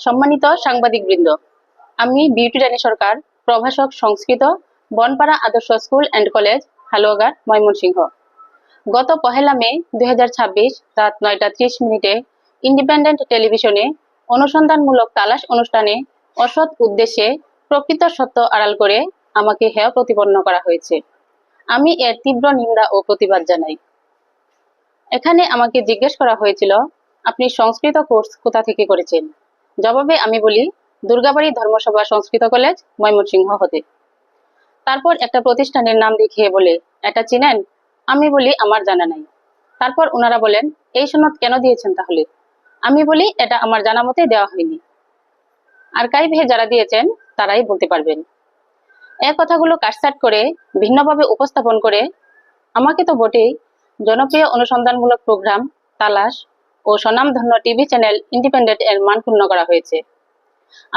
সম্মানিত সাংবাদিকবৃন্দ, আমি বিউটি রানী সরকার, প্রভাষক সংস্কৃত, বনপাড়া আদর্শ school and college, Haluaghat, Mymensingh. গত 1 মে 2026 রাত 9:30 ইন্ডিপেন্ডেন্ট টেলিভিশনে অনুসন্ধানমূলক তালাশ অনুষ্ঠানে অসৎ উদ্দেশ্যে প্রকৃত সত্য আড়াল করে আমাকে হেয় প্রতিপন্ন করা হয়েছে। আমি এর তীব্র নিন্দা ও প্রতিবাদ জানাই। এখানে আমাকে জিজ্ঞেস করা হয়েছিল, আপনি সংস্কৃত কোর্স কোথা থেকে করেছেন? জবাবে আমি বলি, দুর্গাবাড়ি ধর্মসভা সংস্কৃত কলেজ, ময়মনসিংহ হতে। তারপর একটা প্রতিষ্ঠানের নাম দেখিয়ে বলে, এটা চিনেন? আমি বলি, আমার জানা নাই। তারপর ওনারা বলেন, এই সনদ কেন দিয়েছেন তাহলে? আমি বলি, এটা আমার জানা মতে দেওয়া হয়নি। আর্কাইভে যারা দিয়েছেন তারাই বলতে পারবেন। এই কথাগুলো কাটছাট করে ভিন্নভাবে উপস্থাপন করে আমাকে তো বটেই জনপ্রিয় অনুসন্ধানমূলক প্রোগ্রাম তালাশ ও স্বনামধন্য টিভি চ্যানেল ইন্ডিপেন্ডেন্ট এর মান ক্ষুণ্ণ করা হয়েছে।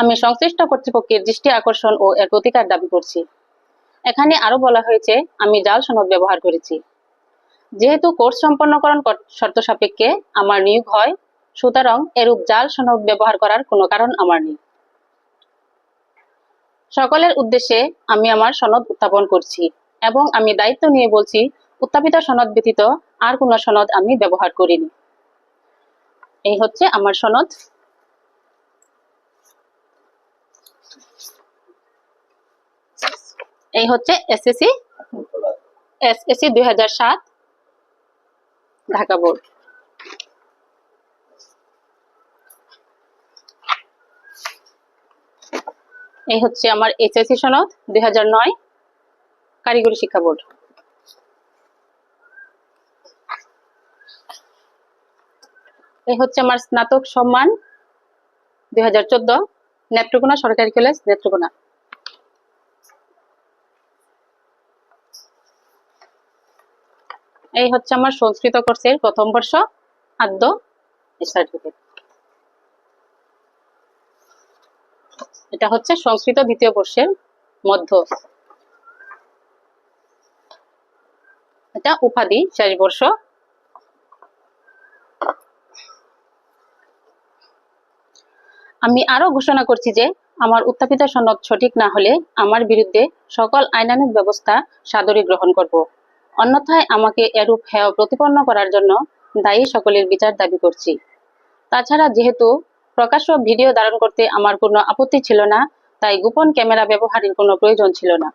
আমি সংশ্লিষ্ট কর্তৃপক্ষের দৃষ্টি আকর্ষণ ও এর প্রতিকার দাবি করছি। এখানে আরো বলা হয়েছে, আমি জাল সনদ ব্যবহার করেছি। যেহেতু কোর্স সম্পন্নকরণ শর্ত সাপেক্ষে আমার নিয়োগ হয়, সুতরাং এরূপ জাল সনদ ব্যবহার করার কোনো কারণ আমার নেই। সকলের উদ্দেশ্যে আমি আমার সনদ উত্থাপন করছি এবং আমি দায়িত্ব নিয়ে বলছি, উত্থাপিত সনদ ব্যতীত আর কোনো সনদ আমি ব্যবহার করিনি। এই হচ্ছে আমার সনদ। এই হচ্ছে এসএসসি 2007 ঢাকা বোর্ড। এই হচ্ছে আমার এইচএসসি সনদ 2009 কারিগরি শিক্ষা বোর্ড। এই হচ্ছে আমার স্নাতক সম্মান 2014 নেত্রকোনা সরকারি কলেজ, নেত্রকোনা। এই হচ্ছে আমার সংস্কৃত কোর্সের প্রথম বর্ষ আদ্য সার্টিফিকেট। এটা হচ্ছে সংস্কৃত দ্বিতীয় বর্ষের মধ্য, এটা উপাধি শেষ বর্ষ। আমি আরো ঘোষণা করছি যে আমার উত্থাপিত সনদ সঠিক না হলে আমার বিরুদ্ধে সকল আইনানুগ ব্যবস্থা সাদরে গ্রহণ করব। অন্যথায় আমাকে এরূপ হেয় প্রতিপন্ন করার জন্য দায়ী সকলের বিচার দাবি করছি। তাছাড়া যেহেতু প্রকাশ্য ভিডিও ধারণ করতে আমার কোনো আপত্তি ছিল না, তাই গোপন ক্যামেরা ব্যবহারের কোনো প্রয়োজন ছিল না।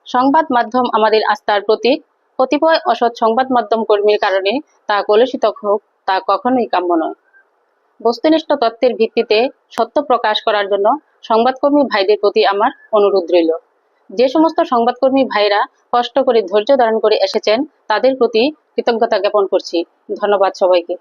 সংবাদ মাধ্যম আমাদের আস্থার প্রতীক। কতিপয় অসৎ সংবাদ মাধ্যম কর্মীর কারণে তা কলুষিত হোক, তা কখনোই কাম্য নয়। বস্তুনিষ্ঠ তথ্যের ভিত্তিতে সত্য প্রকাশ করার জন্য সংবাদকর্মী ভাইদের প্রতি আমার অনুরোধ রইল। যে সমস্ত সংবাদকর্মী ভাইরা কষ্ট করে ধৈর্য ধারণ করে এসেছেন, তাদের প্রতি কৃতজ্ঞতা জ্ঞাপন করছি। ধন্যবাদ সবাইকে।